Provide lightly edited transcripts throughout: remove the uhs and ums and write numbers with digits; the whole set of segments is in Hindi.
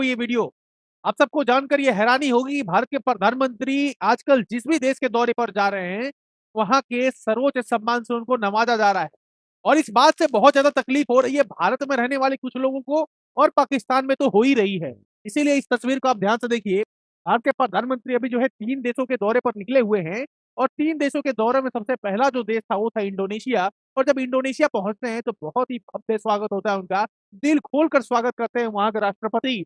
ये वीडियो। आप सबको जानकर ये हैरानी होगी कि भारत के प्रधानमंत्री आजकल जिस भी देश के दौरे पर जा रहे हैं, वहाँ के सर्वोच्च सम्मान से उनको नवाजा जा रहा है। और इस बात से बहुत ज़्यादा तकलीफ हो रही है भारत में रहने वाले कुछ लोगों को और पाकिस्तान में तो हो ही रही है। इसीलिए इस तस्वीर को आप ध्यान से देखिए। भारत के प्रधानमंत्री अभी जो है 3 देशों के दौरे पर निकले हुए हैं और 3 देशों के दौरे में सबसे पहला जो देश था वो था इंडोनेशिया। और जब इंडोनेशिया पहुँचते हैं तो बहुत ही भव्य स्वागत होता है उनका। दिल खोलकर स्वागत करते हैं वहाँ के राष्ट्रपति।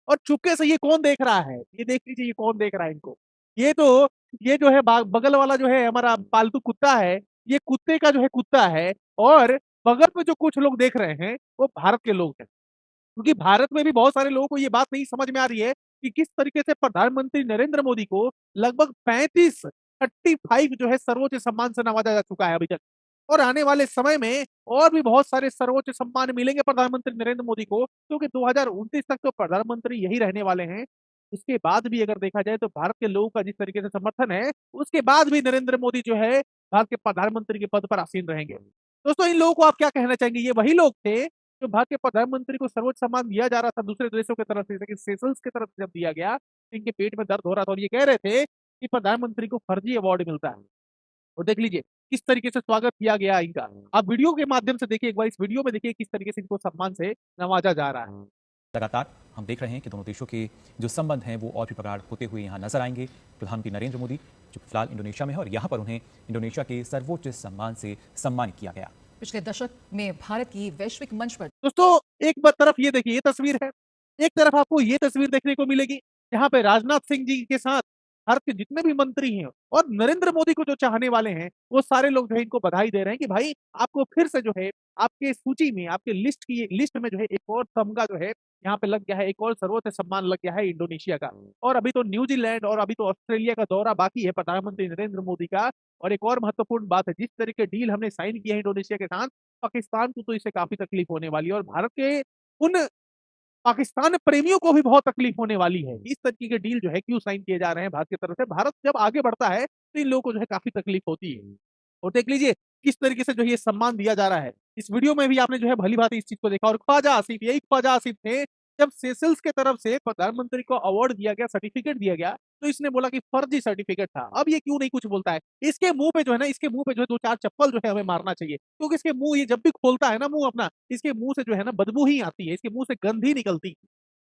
और चुपके से ये कौन देख रहा है? ये देख लीजिए ये कौन देख रहा है इनको। ये तो ये जो है बगल वाला जो है हमारा पालतू कुत्ता है, ये कुत्ते का जो है कुत्ता है और बगल में जो कुछ लोग देख रहे हैं, वो भारत के लोग हैं। क्योंकि भारत में भी बहुत सारे लोगों को ये बात नहीं समझ में आ रही है कि किस तरीके से प्रधानमंत्री नरेंद्र मोदी को लगभग 35 जो है सर्वोच्च सम्मान से नवाजा जा चुका है अभी तक। और आने वाले समय में और भी बहुत सारे सर्वोच्च सम्मान मिलेंगे प्रधानमंत्री नरेंद्र मोदी को, क्योंकि 2029 तक तो प्रधानमंत्री यही रहने वाले हैं। उसके बाद भी अगर देखा जाए तो भारत के लोगों का जिस तरीके से समर्थन है, उसके बाद भी नरेंद्र मोदी जो है भारत के प्रधानमंत्री के पद पर आसीन रहेंगे। दोस्तों इन लोगों को आप क्या कहना चाहेंगे? ये वही लोग थे जो भारत के प्रधानमंत्री को सर्वोच्च सम्मान दिया जा रहा था दूसरे देशों की तरफ से, लेकिन सेशल्स की तरफ से जब दिया गया, इनके पेट में दर्द हो रहा था और ये कह रहे थे कि प्रधानमंत्री को फर्जी अवार्ड मिलता है। और देख लीजिए किस तरीके से स्वागत किया गया इनका। आप वीडियो के माध्यम से देखिए, एक बार इस वीडियो में देखिए किस तरीके से इनको सम्मान से नवाजा जा रहा है। लगातार हम देख रहे हैं कि दोनों देशों के जो संबंध हैं वो और भी प्रगाढ़ होते हुए यहाँ नजर आएंगे। प्रधानमंत्री नरेंद्र मोदी जो फिलहाल इंडोनेशिया में है और यहाँ पर उन्हें इंडोनेशिया के सर्वोच्च सम्मान से सम्मानित किया गया। पिछले दशक में भारत की वैश्विक मंच पर दोस्तों एक बार तरफ ये देखिए ये तस्वीर है, एक तरफ आपको ये तस्वीर देखने को मिलेगी जहाँ पे राजनाथ सिंह जी के साथ भारत के जितने भी मंत्री हैं और नरेंद्र मोदी को जो चाहने वाले हैं वो सारे लोग जो है इनको बधाई दे रहे हैं कि भाई आपको फिर से जो है आपके सूची में आपके लिस्ट में जो है एक और तमगा जो है यहाँ पे लग गया है, एक और सर्वोच्च सम्मान लग गया है इंडोनेशिया का। और अभी तो न्यूजीलैंड और अभी तो ऑस्ट्रेलिया का दौरा बाकी है प्रधानमंत्री नरेंद्र मोदी का। और एक और महत्वपूर्ण बात है, जिस तरीके डील हमने साइन किया है इंडोनेशिया के साथ, पाकिस्तान को तो इससे काफ़ी तकलीफ होने वाली है और भारत के उन पाकिस्तान प्रेमियों को भी बहुत तकलीफ होने वाली है। इस तरीके के डील जो है क्यों साइन किए जा रहे हैं भारत की तरफ से? भारत जब आगे बढ़ता है तो इन लोगों को जो है काफ़ी तकलीफ होती है। और देख लीजिए किस तरीके से जो है ये सम्मान दिया जा रहा है। इस वीडियो में भी आपने जो है भली-भांति इस चीज़ को देखा और ख्वाजा आसिफ, यही ख्वाजा आसिफ थे, जब सेशल्स की तरफ से प्रधानमंत्री को अवार्ड दिया गया, सर्टिफिकेट दिया गया, तो इसने बोला कि फर्जी सर्टिफिकेट था। अब ये क्यों नहीं कुछ बोलता है? इसके मुँह पे जो है ना, इसके मुँह पे जो है 2-4 चप्पल जो है हमें मारना चाहिए। क्योंकि इसके मुँह ये जब भी खोलता है ना मुँह अपना, इसके मुँह से जो है ना बदबू ही आती है, इसके मुँह से गंध ही निकलती है।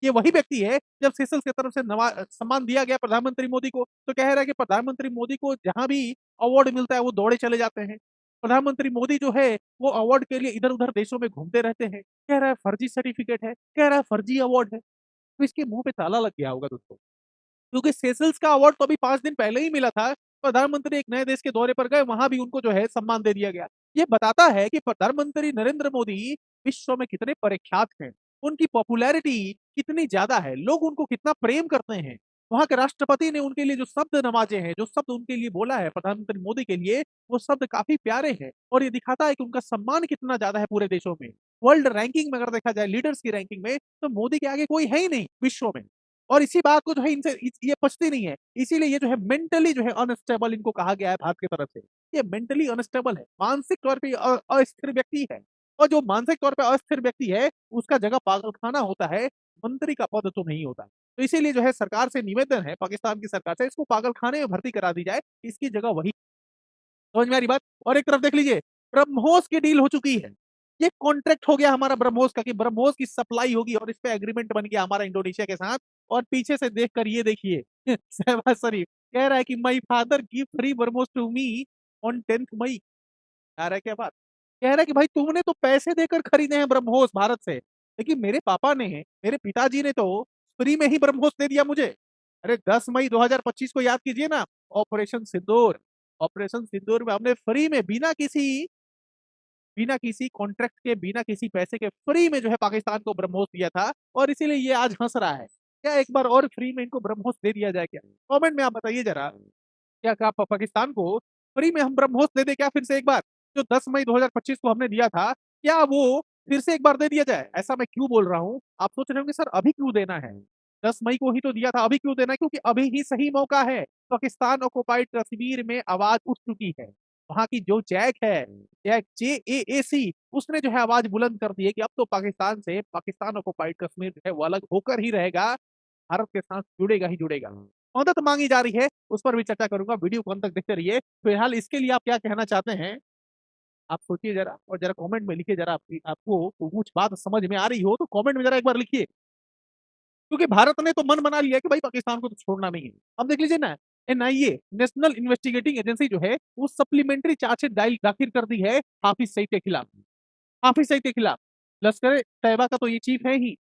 ये वही व्यक्ति है जब सेशल्स की तरफ से सम्मान दिया गया प्रधानमंत्री मोदी को, तो कह रहा है कि प्रधानमंत्री मोदी को जहाँ भी अवार्ड मिलता है वो दौड़े चले जाते हैं। प्रधानमंत्री मोदी जो है वो अवार्ड के लिए इधर-उधर देशों में घूमते रहते हैं। कह रहा है फर्जी सर्टिफिकेट है, कह रहा है फर्जी अवार्ड है। तो इसके मुँह पे ताला लग गया होगा दोस्तों। क्योंकि सेशल्स का अवार्ड तो अभी 5 दिन पहले ही मिला था। प्रधानमंत्री एक नए देश के दौरे पर गए, वहाँ भी उनको जो है सम्मान दे दिया गया। ये बताता है कि प्रधानमंत्री नरेंद्र मोदी विश्व में कितने प्रख्यात हैं, उनकी पॉपुलैरिटी कितनी ज़्यादा है, लोग उनको कितना प्रेम करते हैं। वहाँ के राष्ट्रपति ने उनके लिए जो शब्द नवाजे हैं, जो शब्द उनके लिए बोला है प्रधानमंत्री मोदी के लिए, वो शब्द काफ़ी प्यारे हैं और ये दिखाता है कि उनका सम्मान कितना ज़्यादा है पूरे देशों में। वर्ल्ड रैंकिंग में अगर देखा जाए लीडर्स की रैंकिंग में, तो मोदी के आगे कोई है ही नहीं विश्व में। और इसी बात को जो है इनसे ये पचती नहीं है। इसीलिए ये जो है मेंटली जो है अनस्टेबल इनको कहा गया है भारत की तरफ से। ये मेंटली अनस्टेबल है, मानसिक तौर पे अस्थिर व्यक्ति है। और जो मानसिक तौर पे अस्थिर व्यक्ति है, उसका जगह पागलखाना होता है, मंत्री का पद तो नहीं होता। तो इसीलिए जो है सरकार से निवेदन है, पाकिस्तान की सरकार से, इसको पागलखाने में भर्ती करा दी जाए, इसकी जगह वही। समझ में आ रही बात? और एक तरफ देख लीजिए ब्रह्मोस की डील हो चुकी है। ये कॉन्ट्रैक्ट हो गया हमारा ब्रह्मोस का कि ब्रह्मोस की सप्लाई होगी और इस पे एग्रीमेंट बन गया हमारा इंडोनेशिया के साथ। और पीछे से देखकर ये देखिए शहबाज शरीफ कह रहा है कि my father give free BrahMos to me on 10th May. आ रहा है क्या बात? कह रहा है कि भाई तुमने तो पैसे देकर खरीदे हैं ब्रह्मोस भारत से, लेकिन मेरे पापा ने, मेरे पिताजी ने तो फ्री में ही ब्रह्मोस दे दिया मुझे। अरे 10 मई 2025 को याद कीजिए ना, ऑपरेशन सिंदूर। ऑपरेशन सिंदूर में हमने फ्री में बिना किसी कॉन्ट्रैक्ट के, बिना किसी पैसे के फ्री में जो है पाकिस्तान को ब्रह्मोस दिया था और इसीलिए ये आज हंस रहा है। क्या एक बार और फ्री में इनको ब्रह्मोस दे दिया जाए क्या? कमेंट में आप बताइए जरा, क्या पाकिस्तान को फ्री में हम ब्रह्मोस दे दें क्या फिर से एक बार? जो 10 मई 2025 को हमने दिया था, क्या वो फिर से एक बार दे दिया जाए? ऐसा मैं क्यों बोल रहा हूँ? आप सोच रहे होंगे सर अभी क्यों देना है? 10 मई को ही तो दिया था, अभी क्यों देना है? क्योंकि अभी ही सही मौका है। पाकिस्तान ऑक्युपाइड कश्मीर में आवाज उठ चुकी है। वहाँ की जो जैक है, जैक JAAC, उसने जो है आवाज बुलंद कर दी है कि अब तो पाकिस्तान से, पाकिस्तान ऑक्युपाइड कश्मीर जो है वो अलग होकर ही रहेगा, भारत के साथ जुड़ेगा ही जुड़ेगा। मदद मांगी जा रही है, उस पर भी चर्चा करूंगा, वीडियो को अंत तक देखते रहिए। फिलहाल इसके लिए आप क्या कहना चाहते हैं, आप सोचिए जरा और जरा कमेंट में लिखिए, जरा आपको कुछ बात समझ में आ रही हो तो कमेंट में जरा एक बार लिखिए, क्योंकि भारत ने तो मन बना लिया कि भाई पाकिस्तान को तो छोड़ना नहीं है। अब देख लीजिए ना, NIA, नेशनल इन्वेस्टिगेटिंग एजेंसी जो है वो सप्लीमेंट्री चार्जशीट दाखिल कर दी है हाफिज सईद के खिलाफ। हाफिज सईद के खिलाफ लश्कर तैयबा का तो ये चीफ है ही,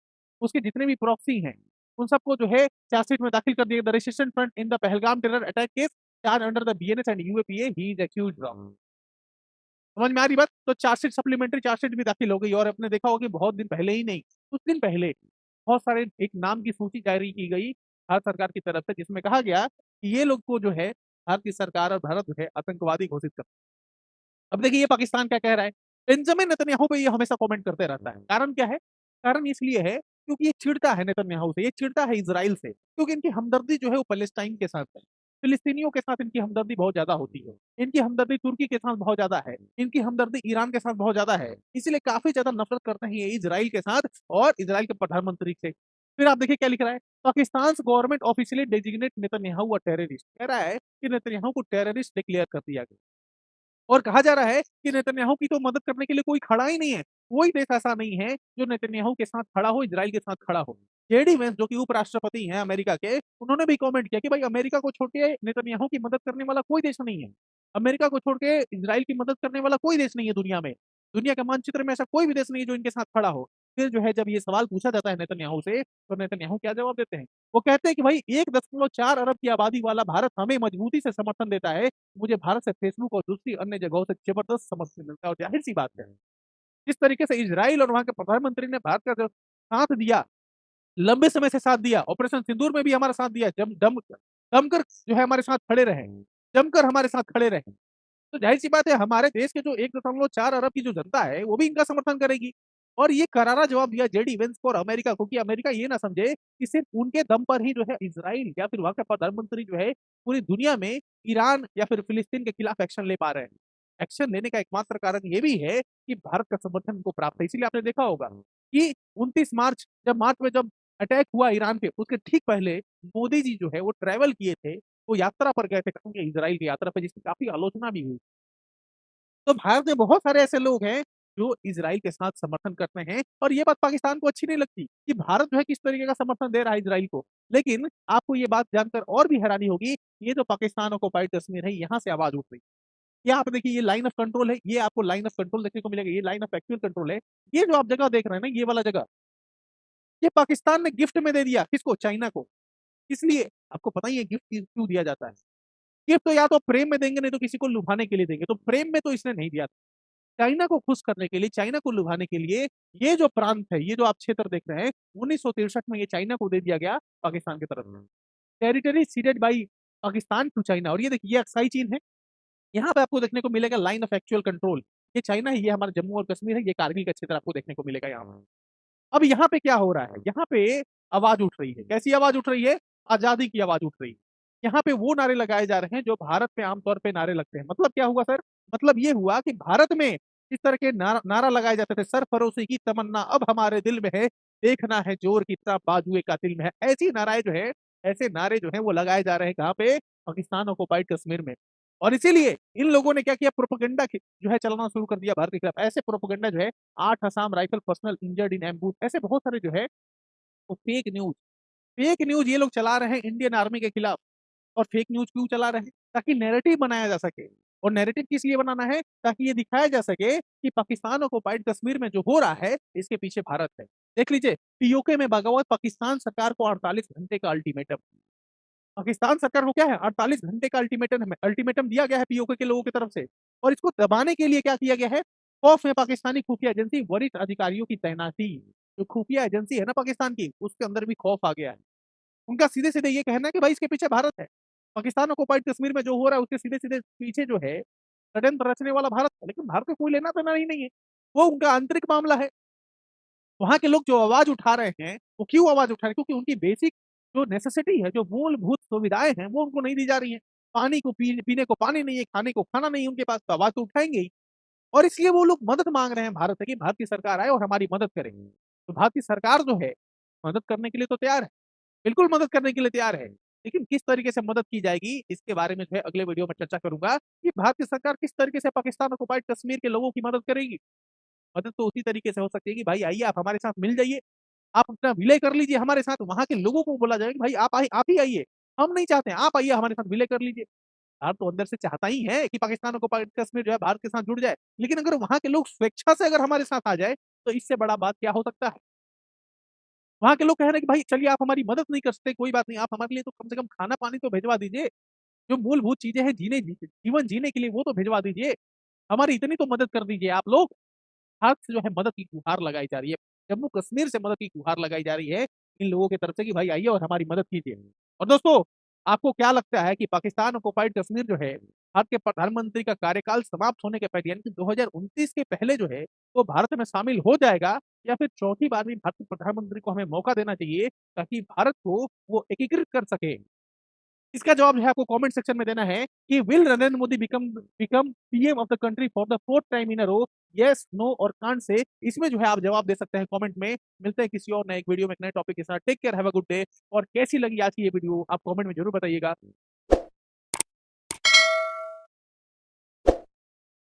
उसके जितने भी प्रॉक्सी हैं उन सबको जो है चार्जशीट में दाखिल कर दिया। The registration front in the Pahalgam terror attack case charge under the BNS and UAPA he is accused of. समझ में आ रही बात? तो चार्जशीट, सप्लीमेंट्री चार्जशीट भी दाखिल हो गई और आपने देखा होगा कि बहुत दिन पहले ही नहीं, कुछ दिन पहले बहुत सारे एक नाम की सूची जारी की गई भारत सरकार की तरफ से, जिसमें कहा गया कि ये लोग को जो है भारत की सरकार और भारत जो है आतंकवादी घोषित कर। अब देखिए ये पाकिस्तान क्या कह रहा है, बेंजामिन नेतन्याहू पे ये हमेशा कमेंट करते रहता है। कारण क्या है? कारण इसलिए है क्योंकि ये चिढ़ता है नेतन्याहू से, ये चिढ़ता है इजराइल से, क्योंकि इनकी हमदर्दी जो है वो पैलेस्टाइन के साथ है, फिलिस्तीनियों के साथ इनकी हमदर्दी बहुत ज्यादा होती है, इनकी हमदर्दी तुर्की के साथ बहुत ज्यादा है, इनकी हमदर्दी ईरान के साथ बहुत ज्यादा है, इसलिए काफी ज्यादा नफरत करते हैं ये इजराइल के साथ और इजराइल के प्रधानमंत्री से। फिर आप देखिए क्या लिख रहा है, Pakistan government officially designate Netanyahu a terrorist, कह रहा है कि नेतन्याहू को टेररिस्ट डिक्लेयर कर दिया गया और कहा जा रहा है कि नेतन्याहू की तो मदद करने के लिए कोई खड़ा ही नहीं है, कोई देश ऐसा नहीं है जो नेतन्याहू के साथ खड़ा हो, इजराइल के साथ खड़ा हो। जेडी वेंस जो कि उपराष्ट्रपति हैं अमेरिका के, उन्होंने भी कमेंट किया कि भाई अमेरिका को छोड़ के नेतन्याहू की मदद करने वाला कोई देश नहीं है, अमेरिका को छोड़ के इजराइल की मदद करने वाला कोई देश नहीं है दुनिया में, दुनिया के मानचित्र में ऐसा कोई भी देश नहीं है जो इनके साथ खड़ा हो। फिर जो है जब ये सवाल पूछा जाता है नेतन्याहू से, तो नेतन्याहू क्या जवाब देते हैं, वो कहते हैं कि भाई 1.4 अरब की आबादी वाला भारत हमें मजबूती से समर्थन देता है, मुझे भारत से फेसबुक और दूसरी अन्य जगहों से जबरदस्त समर्थन मिलता है। और जाहिर सी बात है, जिस तरीके से इजराइल और वहां के प्रधानमंत्री ने भारत का जो साथ दिया, लंबे समय से साथ दिया, ऑपरेशन सिंदूर में भी हमारा साथ दिया, दमकर जो है हमारे साथ खड़े रहे, जमकर हमारे साथ खड़े रहे, तो जाहिर सी बात है हमारे देश के जो 1.4 अरब की जो जनता है वो भी इनका समर्थन करेगी। और ये करारा जवाब दिया जेडी वेंस को और अमेरिका को कि अमेरिका ये ना समझे कि सिर्फ उनके दम पर ही जो है इजराइल या फिर वहां का प्रधानमंत्री जो है पूरी दुनिया में ईरान या फिर फिलिस्तीन के खिलाफ एक्शन ले पा रहे हैं। एक्शन लेने का एकमात्र कारण ये भी है कि भारत का समर्थन उनको प्राप्त है। इसीलिए आपने देखा होगा कि 29 मार्च, जब मार्च में जब अटैक हुआ ईरान पे, उसके ठीक पहले मोदी जी जो है वो ट्रेवल किए थे, वो यात्रा पर गए थे, इजराइल की यात्रा पर, जिसकी काफी आलोचना भी हुई। तो भारत में बहुत सारे ऐसे लोग हैं जो इजराइल के साथ समर्थन करते हैं और ये बात पाकिस्तान को अच्छी नहीं लगती कि भारत जो है किस तरीके का समर्थन दे रहा है इजराइल को। लेकिन आपको ये बात जानकर और भी हैरानी होगी, ये जो पाकिस्तान ऑक्युपाइड कश्मीर है यहाँ से आवाज उठ रही है। यहाँ पे देखिए ये लाइन ऑफ कंट्रोल है, ये आपको लाइन ऑफ कंट्रोल देखने को मिलेगा, ये लाइन ऑफ एक्चुअल कंट्रोल है। ये जो आप जगह देख रहे हैं ना, ये वाला जगह, ये पाकिस्तान ने गिफ्ट में दे दिया किसको? चाइना को। इसलिए आपको पता ही है गिफ्ट क्यों दिया जाता है? गिफ्ट तो या तो प्रेम में देंगे, नहीं तो किसी को लुभाने के लिए देंगे, तो प्रेम में तो इसने नहीं दिया, चाइना को खुश करने के लिए, चाइना को लुभाने के लिए ये जो प्रांत है, ये जो आप क्षेत्र देख रहे हैं, 1963 में ये चाइना को दे दिया गया पाकिस्तान की तरफ से। Territory ceded by Pakistan to China. और ये देखिए ये अक्साई चीन है, यहाँ पे आपको देखने को मिलेगा लाइन ऑफ एक्चुअल कंट्रोल, ये चाइना है, ये हमारा जम्मू और कश्मीर है, ये कारगिल का क्षेत्र आपको देखने को मिलेगा यहाँ पे। अब यहाँ पे क्या हो रहा है, यहाँ पे आवाज उठ रही है, कैसी आवाज उठ रही है? आजादी की आवाज उठ रही है। यहाँ पे वो नारे लगाए जा रहे हैं जो भारत पे आमतौर पे नारे लगते हैं। मतलब क्या हुआ सर? मतलब ये हुआ कि भारत में इस तरह के नारा लगाए जाते थे, सरफरोशी की तमन्ना अब हमारे दिल में है, देखना है जोर कितना बाजुए कातिल में है, ऐसी नाराएं जो है, ऐसे नारे जो है वो लगाए जा रहे हैं कहाँ पे? पाकिस्तान ऑक्युपाइड कश्मीर में। और इसीलिए इन लोगों ने क्या किया, प्रोपेगेंडा जो है चलाना शुरू कर दिया भारत के खिलाफ। ऐसे प्रोपेगेंडा जो है, 8 Assam rifle personnel injured in ambush, ऐसे बहुत सारे जो है वो फेक न्यूज ये लोग चला रहे हैं इंडियन आर्मी के खिलाफ। और फेक न्यूज क्यों चला रहे हैं? ताकि नैरेटिव बनाया जा सके। और नैरेटिव किस लिए बनाना है? ताकि ये दिखाया जा सके कि पाकिस्तान ऑक्युपाइड कश्मीर में जो हो रहा है इसके पीछे भारत है। देख लीजिए, पीओके में बगावत, पाकिस्तान सरकार को 48 घंटे का अल्टीमेटम। पाकिस्तान सरकार को क्या है, 48 घंटे का अल्टीमेटम दिया गया है पीओके के लोगों की तरफ से। और इसको दबाने के लिए क्या किया गया है? खौफ में पाकिस्तानी खुफिया एजेंसी वरिष्ठ अधिकारियों की तैनाती। जो खुफिया एजेंसी है ना पाकिस्तान की, उसके अंदर भी खौफ आ गया है। उनका सीधे सीधे ये कहना है कि भाई इसके पीछे भारत है, पाकिस्तान ऑक्युपाइड कश्मीर में जो हो रहा है उसके सीधे सीधे पीछे जो है षड्यंत्र रचने वाला भारत है। लेकिन भारत का कोई लेना देना ही नहीं है, वो उनका आंतरिक मामला है। वहां के लोग जो आवाज उठा रहे हैं वो क्यों आवाज उठा रहे हैं? क्योंकि उनकी बेसिक जो नेसेसिटी है, जो मूलभूत सुविधाएं हैं, वो उनको नहीं दी जा रही है। पानी को पीने को पानी नहीं है, खाने को खाना नहीं है उनके पास, तो आवाज़ तो उठाएँगे ही। और इसलिए वो लोग मदद माँग रहे हैं भारत से कि भारत की सरकार आए और हमारी मदद करे। तो भारत की सरकार जो है, मदद करने के लिए तो तैयार है, बिल्कुल मदद करने के लिए तैयार है। लेकिन किस तरीके से मदद की जाएगी, इसके बारे में जो है अगले वीडियो में चर्चा करूँगा कि भारत की सरकार किस तरीके से पाकिस्तान ऑक्युपाइड कश्मीर के लोगों की मदद करेगी। मदद तो उसी तरीके से हो सकती है कि भाई आइए आप हमारे साथ मिल जाइए, आप अपना विलय कर लीजिए हमारे साथ, वहाँ के लोगों को बोला जाएगा कि भाई आप ही आइए, हम नहीं चाहते हैं, आप आइए हमारे साथ विलय कर लीजिए। भारत तो अंदर से चाहता ही है कि पाकिस्तान ऑक्युपाइड कश्मीर जो है भारत के साथ जुड़ जाए, लेकिन अगर वहाँ के लोग स्वेच्छा से अगर हमारे साथ आ जाए, तो इससे बड़ा बात क्या हो सकता है? वहाँ के लोग कह रहे हैं कि भाई चलिए आप हमारी मदद नहीं कर सकते, कोई बात नहीं, आप हमारे लिए तो कम से कम खाना-पानी तो भिजवा दीजिए, जो मूलभूत चीज़ें हैं जीवन जीने के लिए वो तो भिजवा दीजिए, हमारी इतनी तो मदद कर दीजिए आप लोग। भारत से जो है मदद की गुहार लगाई जा रही है। जम्मू-कश्मीर से मदद की गुहार लगाई जा रही है, इन लोगों की तरफ से कि भाई आइए और हमारी मदद कीजिए। और दोस्तों, आपको क्या लगता है कि पाकिस्तान ऑक्युपाइड कश्मीर जो है, भारत के प्रधानमंत्री का कार्यकाल समाप्त होने के पहले यानी कि 2029 के पहले जो है, वो भारत में शामिल हो जाएगा या फिर चौथी बार भी भारत के प्रधानमंत्री को हमें मौका देना चाहिए, ताकि भारत को वो एकीकृत कर सके? इसका जवाब जो है आपको कमेंट सेक्शन में देना है कि will Narendra Modi become PM of the country for the 4th time in a row? Yes, no और कांट से इसमें जो है आप जवाब दे सकते हैं कमेंट में। मिलते हैं किसी और नए वीडियो में एक नए टॉपिक के साथ। Take care, have a good day. और कैसी लगी आज की ये वीडियो आप कमेंट में ज़रूर बताइएगा।